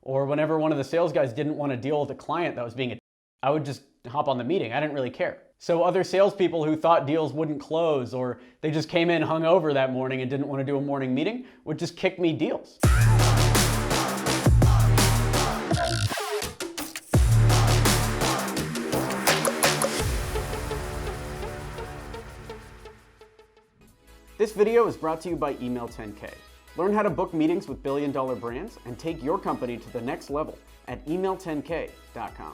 Or whenever one of the sales guys didn't want to deal with a client that was being I would just hop on the meeting. I didn't really care. So other salespeople who thought deals wouldn't close, or they just came in hungover that morning and didn't want to do a morning meeting, would just kick me deals. This video is brought to you by Email 10K. Learn how to book meetings with billion-dollar brands and take your company to the next level at email10k.com.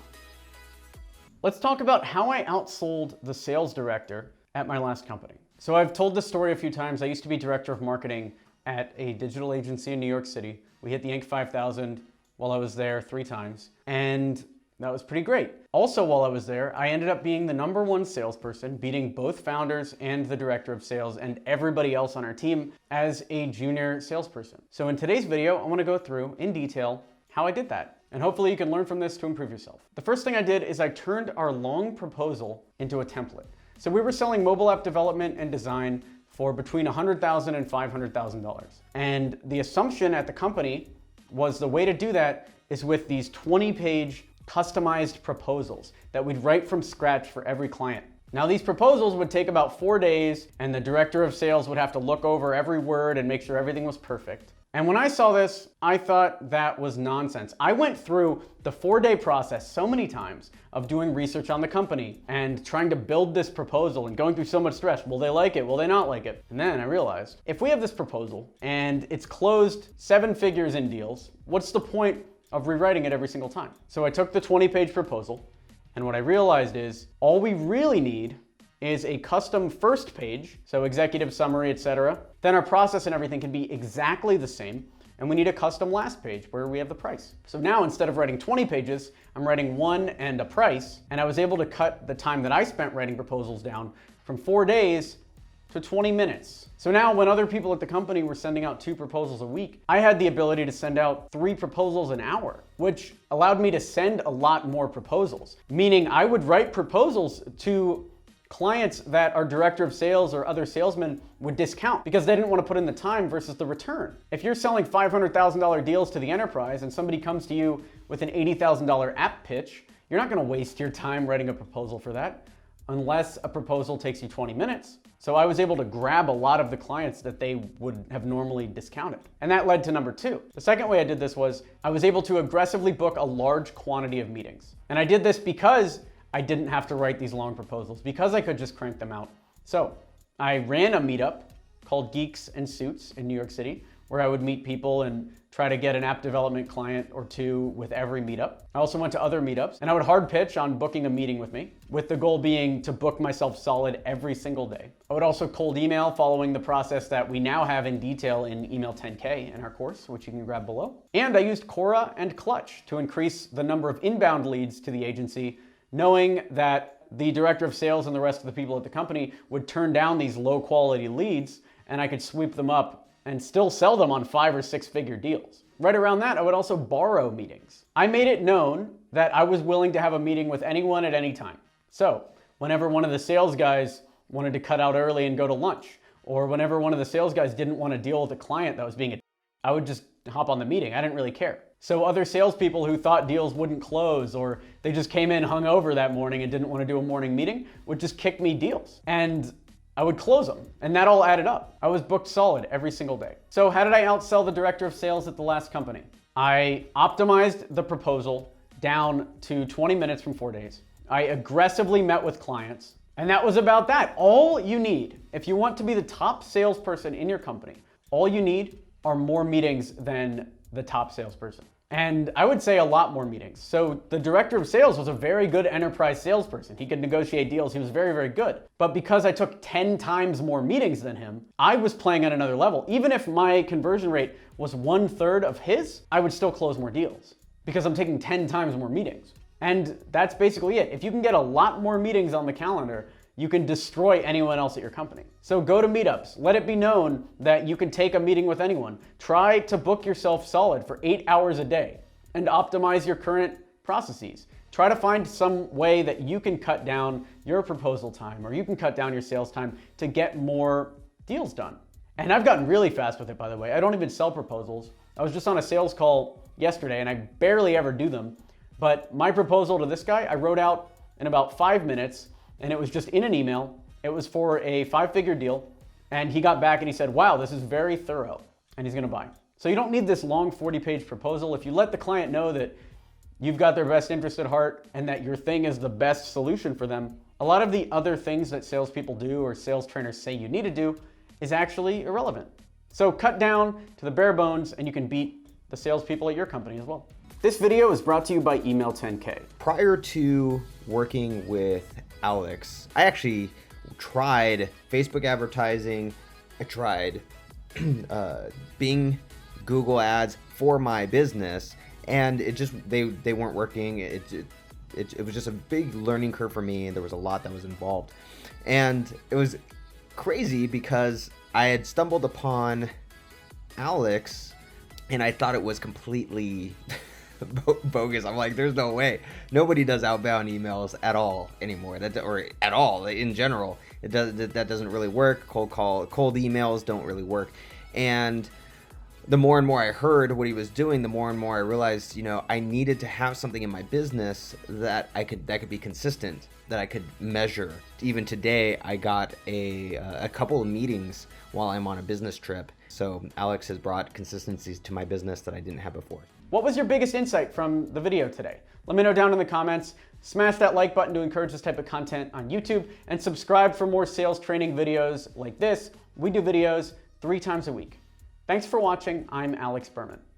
Let's talk about how I outsold the sales director at my last company. So I've told this story a few times. I used to be director of marketing at a digital agency in New York City. We hit the Inc. 5000 while I was there 3 times, and that was pretty great. Also, while I was there, I ended up being the #1 salesperson, beating both founders and the director of sales and everybody else on our team as a junior salesperson. So in today's video, I want to go through in detail how I did that. And hopefully you can learn from this to improve yourself. The first thing I did is I turned our long proposal into a template. So we were selling mobile app development and design for between $100,000 and $500,000. And the assumption at the company was the way to do that is with these 20-page customized proposals that we'd write from scratch for every client. Now these proposals would take about 4 days, and the director of sales would have to look over every word and make sure everything was perfect. And when I saw this, I thought that was nonsense. I went through the 4-day process so many times of doing research on the company and trying to build this proposal and going through so much stress. Will they like it? Will they not like it? And then I realized, if we have this proposal and it's closed 7 figures in deals, what's the point of rewriting it every single time? So I took the 20-page proposal, and what I realized is all we really need is a custom first page, so executive summary, etc. Then our process and everything can be exactly the same, and we need a custom last page where we have the price. So now instead of writing 20 pages, I'm writing 1 and a price, and I was able to cut the time that I spent writing proposals down from 4 days to 20 minutes. So now when other people at the company were sending out 2 proposals a week, I had the ability to send out 3 proposals an hour, which allowed me to send a lot more proposals. Meaning I would write proposals to clients that our director of sales or other salesmen would discount because they didn't want to put in the time versus the return. If you're selling $500,000 deals to the enterprise and somebody comes to you with an $80,000 app pitch, you're not going to waste your time writing a proposal for that unless a proposal takes you 20 minutes. So I was able to grab a lot of the clients that they would have normally discounted. And that led to number 2. The second way I did this was I was able to aggressively book a large quantity of meetings. And I did this because I didn't have to write these long proposals, because I could just crank them out. So I ran a meetup called Geeks and Suits in New York City, where I would meet people and try to get an app development client or 2 with every meetup. I also went to other meetups, and I would hard pitch on booking a meeting with me, with the goal being to book myself solid every single day. I would also cold email, following the process that we now have in detail in Email 10K in our course, which you can grab below. And I used Quora and Clutch to increase the number of inbound leads to the agency, knowing that the director of sales and the rest of the people at the company would turn down these low quality leads, and I could sweep them up and still sell them on 5 or 6 figure deals. Right around that, I would also borrow meetings. I made it known that I was willing to have a meeting with anyone at any time. So whenever one of the sales guys wanted to cut out early and go to lunch, or whenever one of the sales guys didn't want to deal with a client that was being I would just hop on the meeting. I didn't really care. So other salespeople who thought deals wouldn't close, or they just came in hungover that morning and didn't want to do a morning meeting, would just kick me deals. And I would close them, and that all added up. I was booked solid every single day. So how did I outsell the director of sales at the last company? I optimized the proposal down to 20 minutes from 4 days. I aggressively met with clients, and that was about that. All you need, if you want to be the top salesperson in your company, all you need are more meetings than the top salesperson. And I would say a lot more meetings. So the director of sales was a very good enterprise salesperson. He could negotiate deals. He was very, very good. But because I took 10 times more meetings than him, I was playing at another level. Even if my conversion rate was 1/3 of his, I would still close more deals because I'm taking 10 times more meetings. And that's basically it. If you can get a lot more meetings on the calendar, you can destroy anyone else at your company. So go to meetups. Let it be known that you can take a meeting with anyone. Try to book yourself solid for 8 hours a day and optimize your current processes. Try to find some way that you can cut down your proposal time, or you can cut down your sales time to get more deals done. And I've gotten really fast with it, by the way. I don't even sell proposals. I was just on a sales call yesterday, and I barely ever do them. But my proposal to this guy, I wrote out in about 5 minutes, and it was just in an email. It was for a 5-figure deal, and he got back and he said, wow, this is very thorough, and he's gonna buy. So you don't need this long 40-page proposal. If you let the client know that you've got their best interest at heart and that your thing is the best solution for them, a lot of the other things that salespeople do or sales trainers say you need to do is actually irrelevant. So cut down to the bare bones and you can beat the salespeople at your company as well. This video is brought to you by Email 10K. Prior to working with Alex, I actually tried Facebook advertising. I tried Bing, Google ads for my business, and it just they weren't working. It was just a big learning curve for me, and there was a lot that was involved. And it was crazy because I had stumbled upon Alex, and I thought it was completely bogus. I'm like, there's no way. Nobody does outbound emails at all anymore. Or at all in general. That doesn't really work. Cold emails don't really work. And the more and more I heard what he was doing, the more and more I realized, I needed to have something in my business that could be consistent, that I could measure. Even today, I got a couple of meetings while I'm on a business trip. So Alex has brought consistencies to my business that I didn't have before. What was your biggest insight from the video today? Let me know down in the comments. Smash that like button to encourage this type of content on YouTube, and subscribe for more sales training videos like this. We do videos 3 times a week. Thanks for watching. I'm Alex Berman.